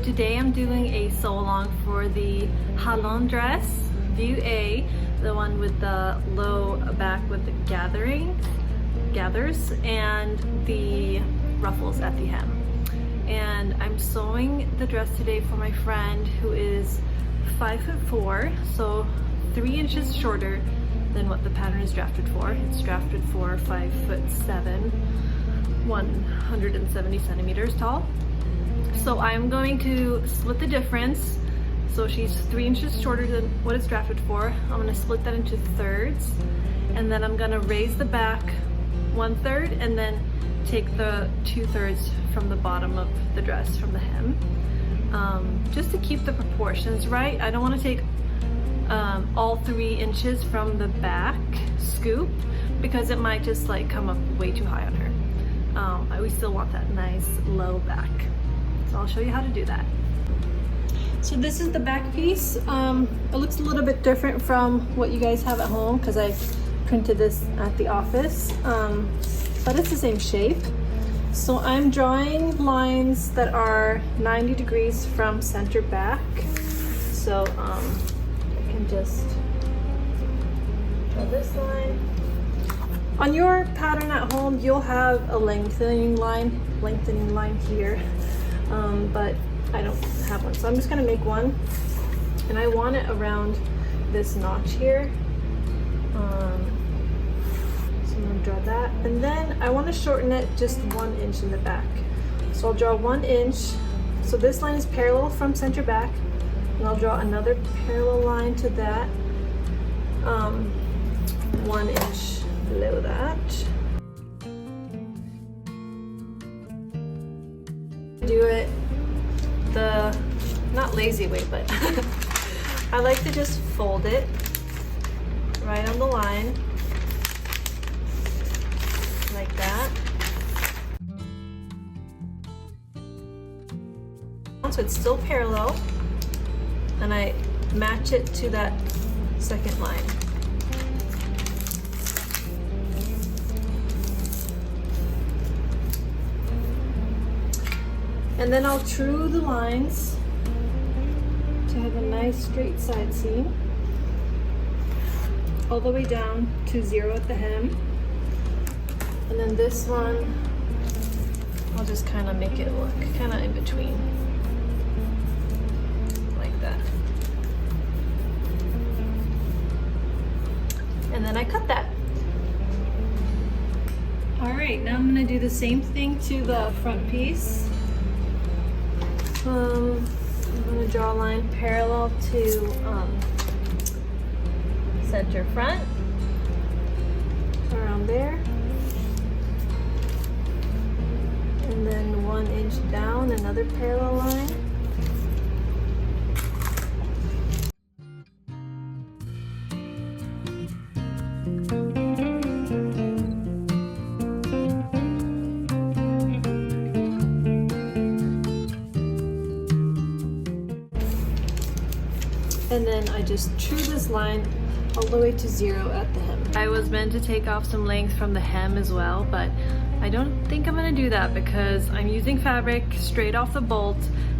today I'm doing a sew along for the Hallon Dress View A, the one with the low back with the gathers and the ruffles at the hem. And I'm sewing the dress today for my friend who is 5'4", so 3 inches shorter than what the pattern is drafted for. It's drafted for 5'7", 170 centimeters tall. So I'm going to split the difference. So she's 3 inches shorter than what it's drafted for. I'm going to split that into thirds, and then I'm going to raise the back 1/3 and then take the 2/3 from the bottom of the dress from the hem, just to keep the proportions right. I don't want to take all 3 inches from the back scoop because it might just like come up way too high on her. We still want that nice low back. So I'll show you how to do that. So this is the back piece. It looks a little bit different from what you guys have at home because I printed this at the office, but it's the same shape. So I'm drawing lines that are 90 degrees from center back. So I can just draw this line. On your pattern at home, you'll have a lengthening line here, but I don't have one. So I'm just gonna make one, and I want it around this notch here. So I'm gonna draw that, and then I want to shorten it just 1 inch in the back. So I'll draw 1 inch. So this line is parallel from center back, and I'll draw another parallel line to that, 1 inch below that. Do it the not lazy way, but I like to just fold it right on the line like that. So it's still parallel, and I match it to that second line. And then I'll true the lines to have a nice straight side seam all the way down to 0 at the hem. And then this one, I'll just kind of make it look kind of in between, like that. And then I cut that. All right, now I'm gonna do the same thing to the front piece. I'm going to draw a line parallel to center front, around there, and then 1 inch down, another parallel line. And then I just true this line all the way to 0 at the hem. I was meant to take off some length from the hem as well, but I don't think I'm gonna do that because I'm using fabric straight off the bolt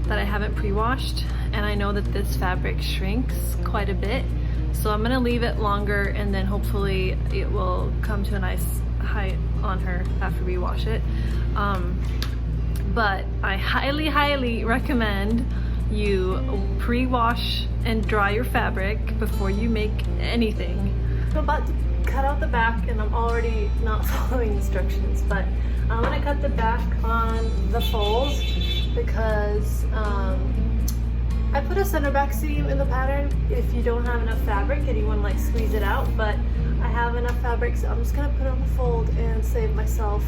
that I haven't pre-washed, and I know that this fabric shrinks quite a bit. So I'm gonna leave it longer, and then hopefully it will come to a nice height on her after we wash it. But I highly recommend you pre-wash and dry your fabric before you make anything. I'm about to cut out the back, and I'm already not following instructions, but I'm gonna cut the back on the folds because I put a center back seam in the pattern if you don't have enough fabric and you want to like squeeze it out, but I have enough fabric, so I'm just gonna put it on the fold and save myself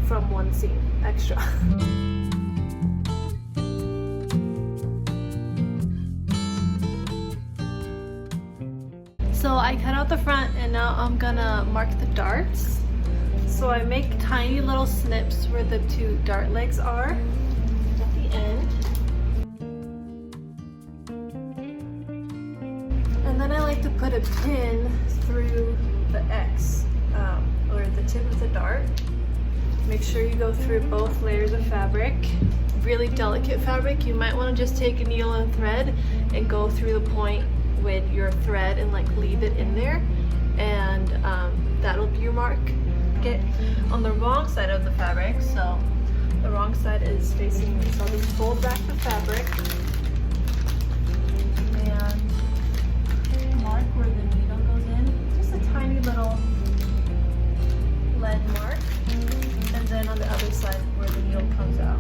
from one seam extra. So I cut out the front, and now I'm gonna mark the darts. So I make tiny little snips where the 2 dart legs are at the end. And then I like to put a pin through the X, or the tip of the dart. Make sure you go through both layers of fabric really delicate fabric, you might want to just take a needle and thread and go through the point with your thread and like leave it in there, and that'll be your mark. Get on the wrong side of the fabric, so the wrong side is facing me. So I'll just fold back the fabric and mark where the needle goes in. Just a tiny little lead mark, and then on the other side where the needle comes out.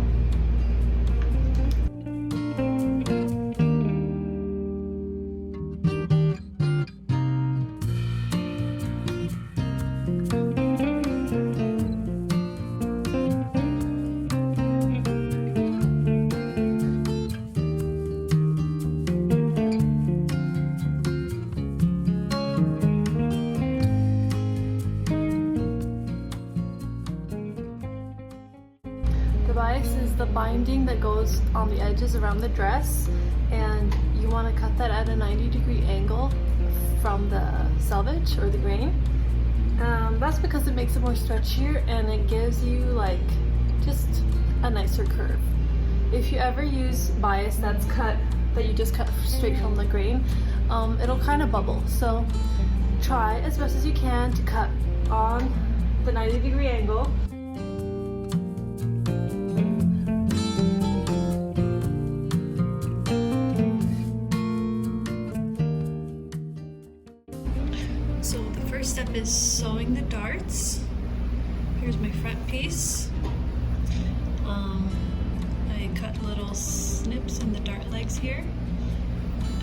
Bias is the binding that goes on the edges around the dress, and you want to cut that at a 90-degree angle from the selvage or the grain. That's because it makes it more stretchier and it gives you like just a nicer curve. If you ever use bias that you just cut straight from the grain, it'll kind of bubble. So try as best as you can to cut on the 90-degree angle. So the first step is sewing the darts. Here's my front piece. I cut little snips in the dart legs here,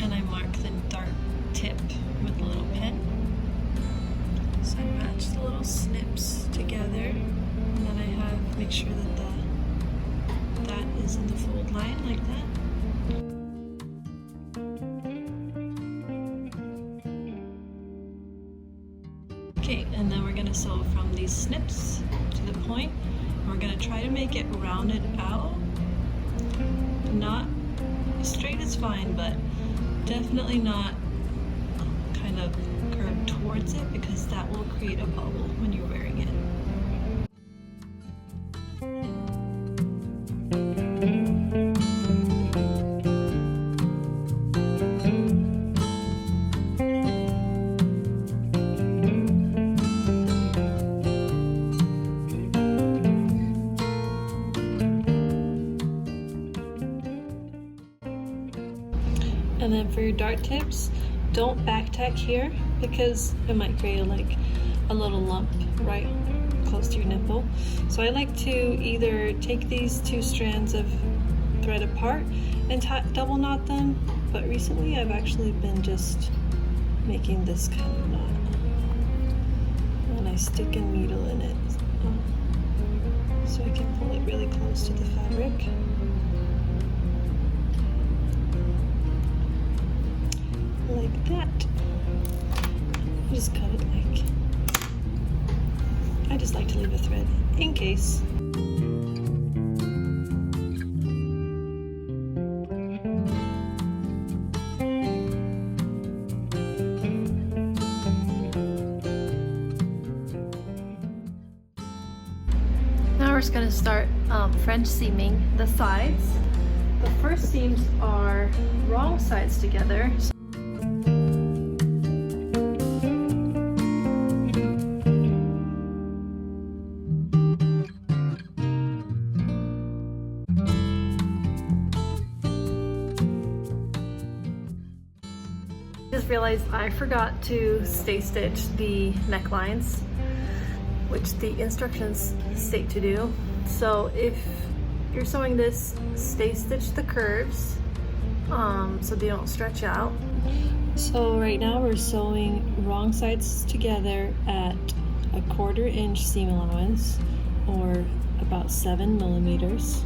and I mark the dart tip with a little pin. So I match the little snips together, and then I make sure that that is in the fold line like that. Okay, and then we're gonna sew from these snips to the point. We're gonna try to make it rounded out. Not straight is fine, but definitely not kind of curved towards it, because that will create a bubble when you're wearing it. And then for your dart tips, don't back tack here because it might create like a little lump right close to your nipple. So I like to either take these two strands of thread apart and double knot them, but recently I've actually been just making this kind of knot. And I stick a needle in it so I can pull it really close to the fabric. Like that. Just cut it like, I just like to leave a thread in case. Now we're just going to start French seaming the sides. The first seams are wrong sides together. Just realized I forgot to stay stitch the necklines, which the instructions state to do. So if you're sewing this, stay stitch the curves so they don't stretch out. So right now we're sewing wrong sides together at a 1/4 inch seam allowance, or about 7 millimeters.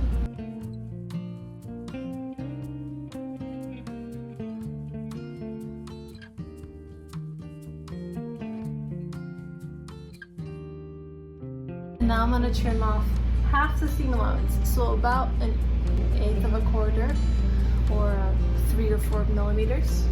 Now I'm going to trim off half the seam allowance, so about 1/8 of a 1/4, or 3 or 4 millimeters.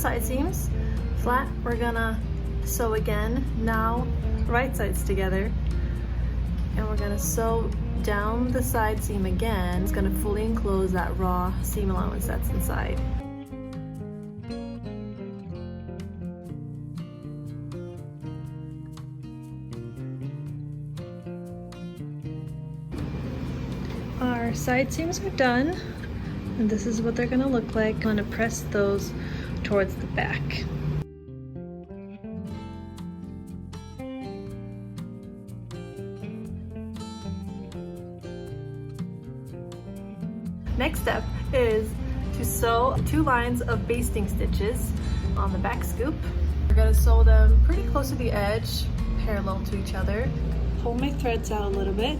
side seams flat. We're gonna sew again, now right sides together, and we're gonna sew down the side seam again. It's gonna fully enclose that raw seam allowance that's inside. Our side seams are done, and this is what they're gonna look like. I'm gonna press those towards the back. Next step is to sew 2 lines of basting stitches on the back scoop. We're gonna sew them pretty close to the edge, parallel to each other. Pull my threads out a little bit.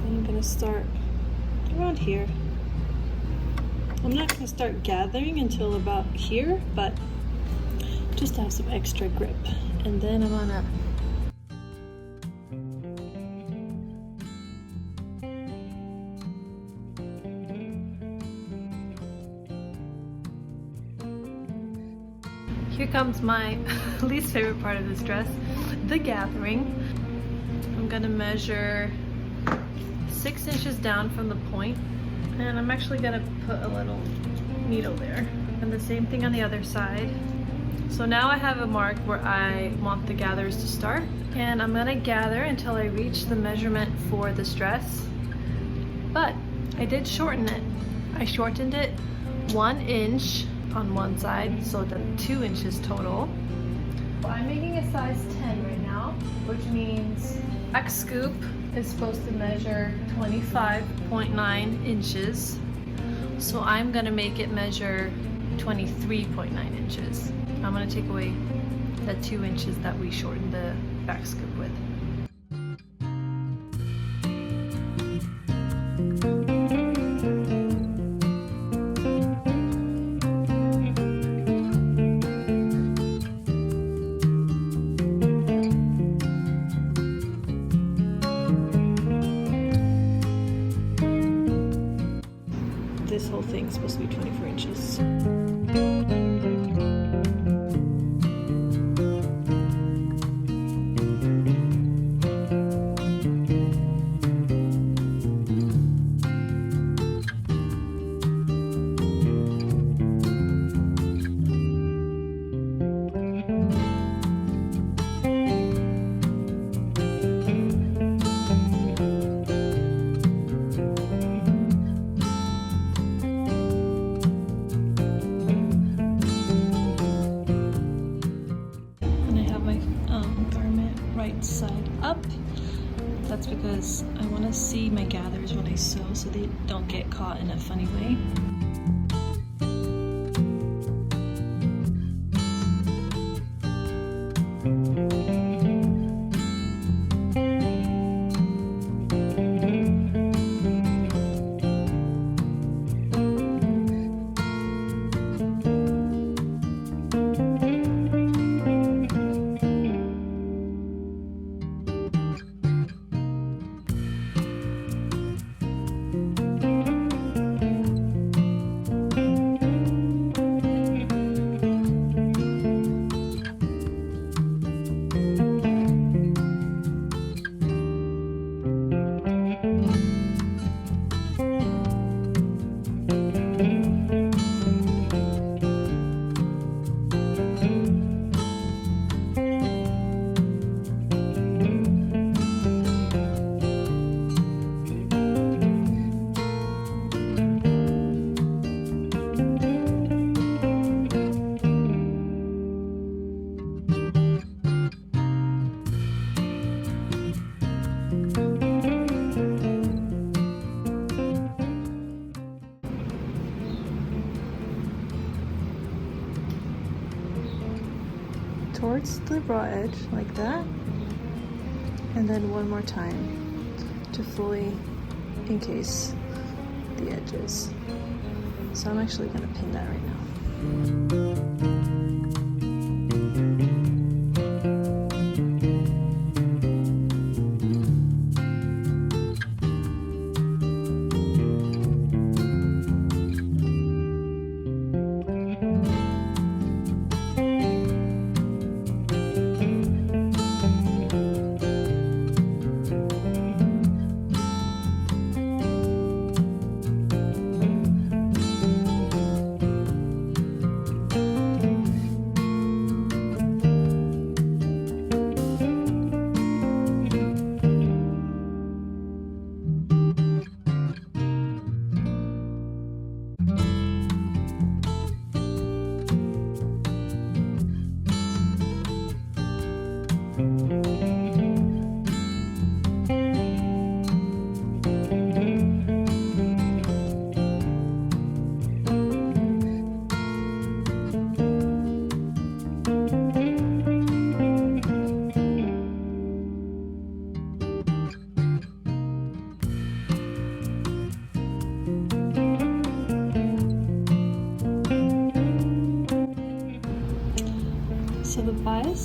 I'm gonna start around here. I'm not gonna start gathering until about here, but just to have some extra grip. And then I'm gonna Here comes my least favorite part of this dress, the gathering. I'm gonna measure 6 inches down from the point, and I'm actually gonna put a little needle there. And the same thing on the other side. So now I have a mark where I want the gathers to start, and I'm gonna gather until I reach the measurement for this dress. But I did shorten it. I shortened it 1 inch on one side, so that's 2 inches total. I'm making a size 10 right now, which means back scoop is supposed to measure 25.9 inches. So I'm gonna make it measure 23.9 inches. I'm gonna take away the 2 inches that we shortened the back scoop with. This whole thing is supposed to be 24 inches. Side up. That's because I want to see my gathers when I sew so they don't get caught in a funny way. Towards the raw edge like that, and then one more time to fully encase the edges. So I'm actually going to pin that right now.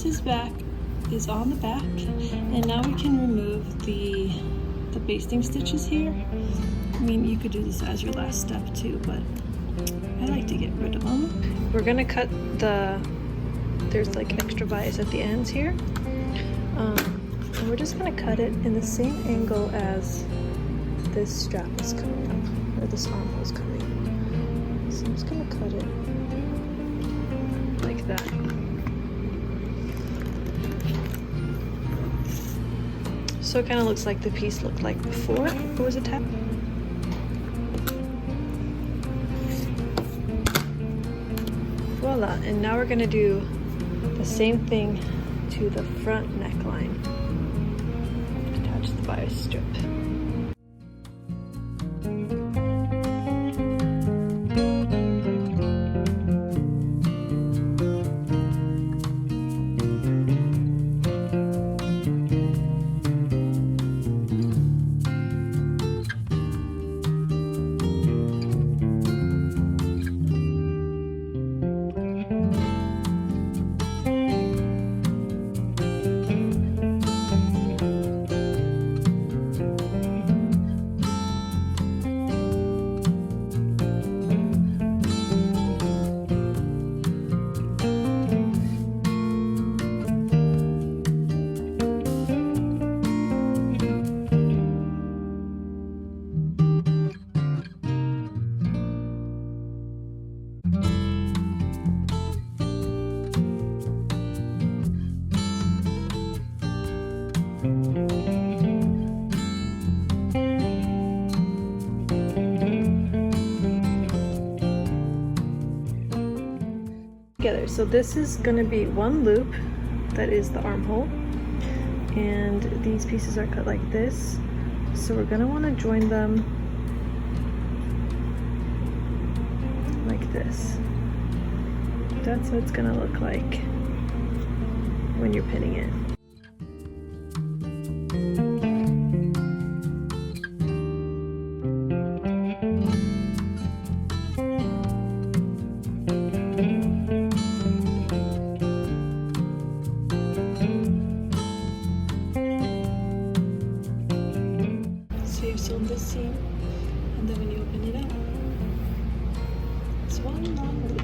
piece's back is on the back, and now we can remove the basting stitches here. I mean, you could do this as your last step too, but I like to get rid of them. We're gonna cut there's like extra bias at the ends here. And we're just gonna cut it in the same angle as this strap is coming up, or this armhole is coming up. So I'm just gonna cut it like that. So it kind of looks like the piece looked like before it was attached. Voila, and now we're gonna do the same thing to the front neckline. Attach the bias strip. Together. So this is going to be one loop that is the armhole, and these pieces are cut like this, so we're going to want to join them like this. That's what it's going to look like when you're pinning it. Sewn this seam, and then when you open it up, it's one long loop.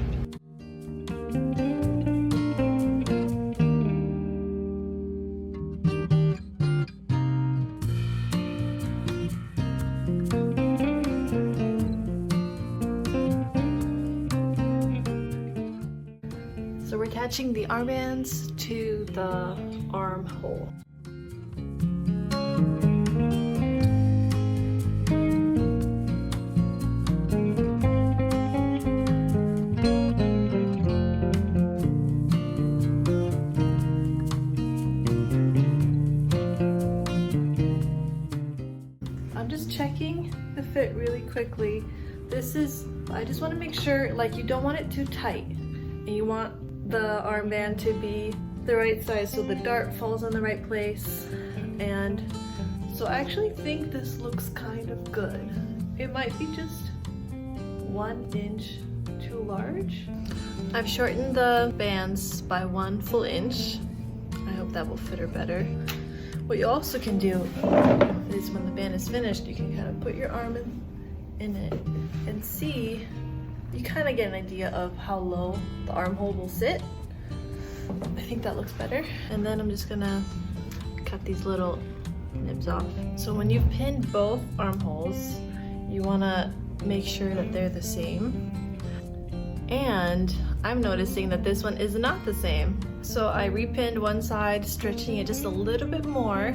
So we're attaching the armbands to the armhole. Checking the fit really quickly. I just want to make sure, like, you don't want it too tight, and you want the armband to be the right size so the dart falls in the right place. And so I actually think this looks kind of good. It might be just 1 inch too large. I've shortened the bands by 1 full inch. I hope that will fit her better. What you also can do is when the band is finished, you can kind of put your arm in it and see, you kind of get an idea of how low the armhole will sit. I think that looks better. And then I'm just gonna cut these little nibs off. So when you've pinned both armholes, you wanna make sure that they're the same. And I'm noticing that this one is not the same. So I repinned one side, stretching it just a little bit more,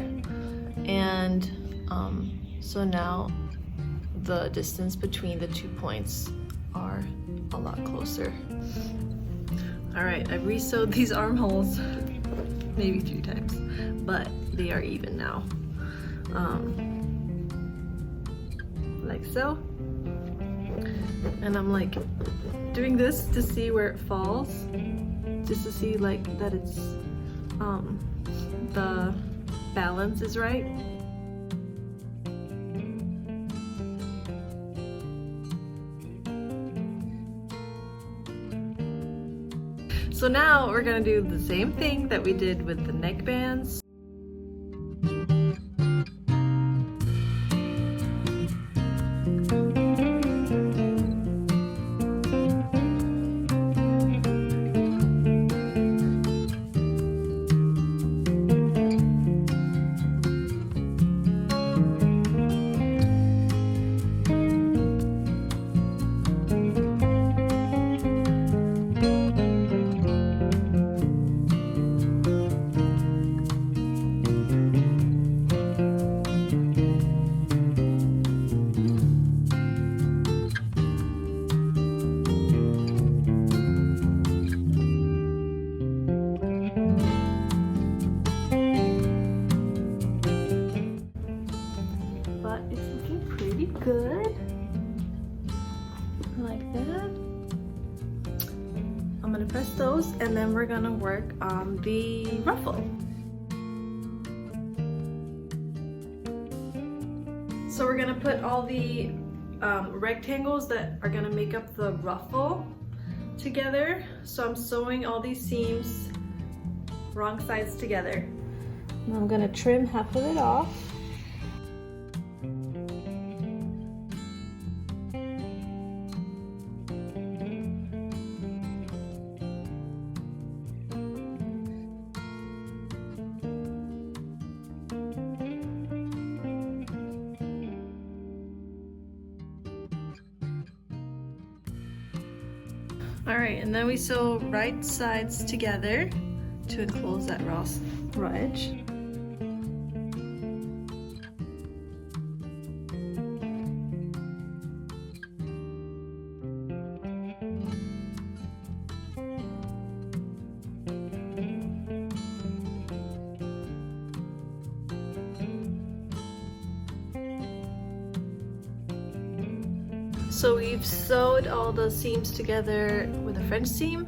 and so now the distance between the 2 points are a lot closer. All right, I've re-sewed these armholes maybe 3 times, but they are even now. Like so. And I'm like doing this to see where it falls, just to see like that it's the balance is right. So now we're gonna do the same thing that we did with the neckbands. Good. Like that. I'm gonna press those and then we're gonna work on the ruffle. So we're gonna put all the rectangles that are gonna make up the ruffle together. So I'm sewing all these seams wrong sides together. And I'm gonna trim half of it off. All right, and then we sew right sides together to enclose that raw edge. So we've sewed all the seams together with a French seam,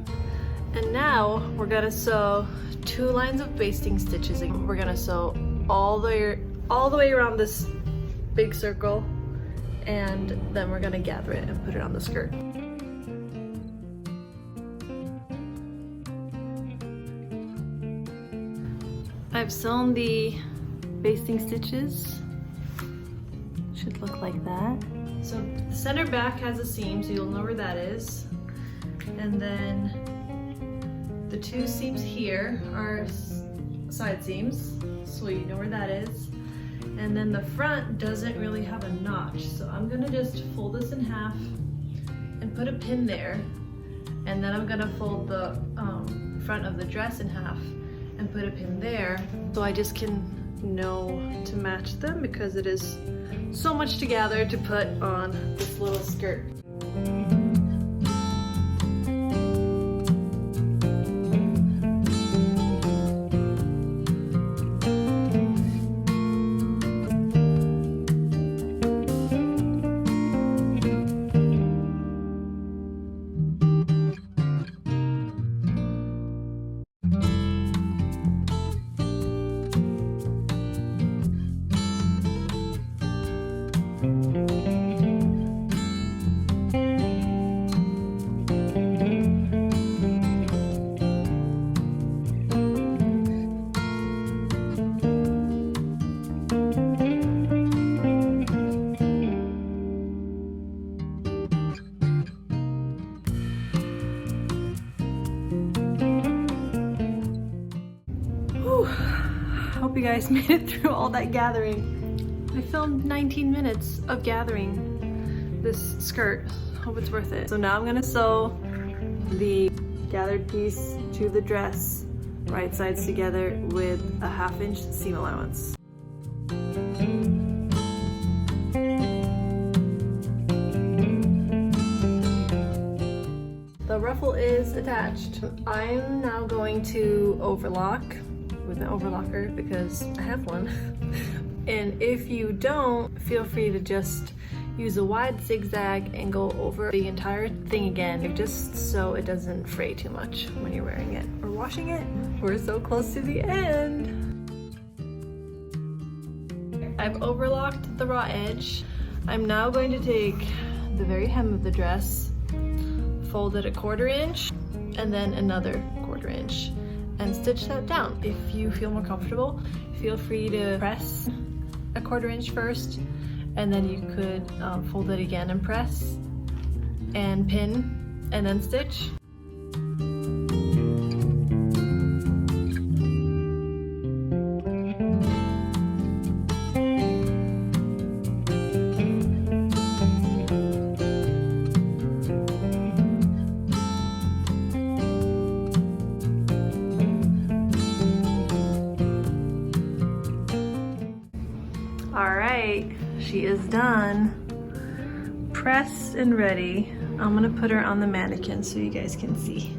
and now we're gonna sew 2 lines of basting stitches. We're gonna sew all the way around this big circle, and then we're gonna gather it and put it on the skirt. I've sewn the basting stitches. Should look like that. So the center back has a seam, so you'll know where that is. And then the 2 seams here are side seams, so you know where that is. And then the front doesn't really have a notch, so I'm gonna just fold this in half and put a pin there. And then I'm gonna fold the front of the dress in half and put a pin there, so I just can know to match them, because it is so much to gather to put on this little skirt. Hope you guys made it through all that gathering. I filmed 19 minutes of gathering this skirt. Hope it's worth it. So now I'm gonna sew the gathered piece to the dress, right sides together, with a 1/2 inch seam allowance. The ruffle is attached. I'm now going to overlock with an overlocker because I have one. And if you don't, feel free to just use a wide zigzag and go over the entire thing again, just so it doesn't fray too much when you're wearing it or washing it. We're so close to the end. I've overlocked the raw edge. I'm now going to take the very hem of the dress, fold it a 1/4 inch, and then another inch and stitch that down. If you feel more comfortable, feel free to press a 1/4 inch first, and then you could fold it again and press and pin and then stitch. All right, she is done, pressed and ready. I'm gonna put her on the mannequin so you guys can see.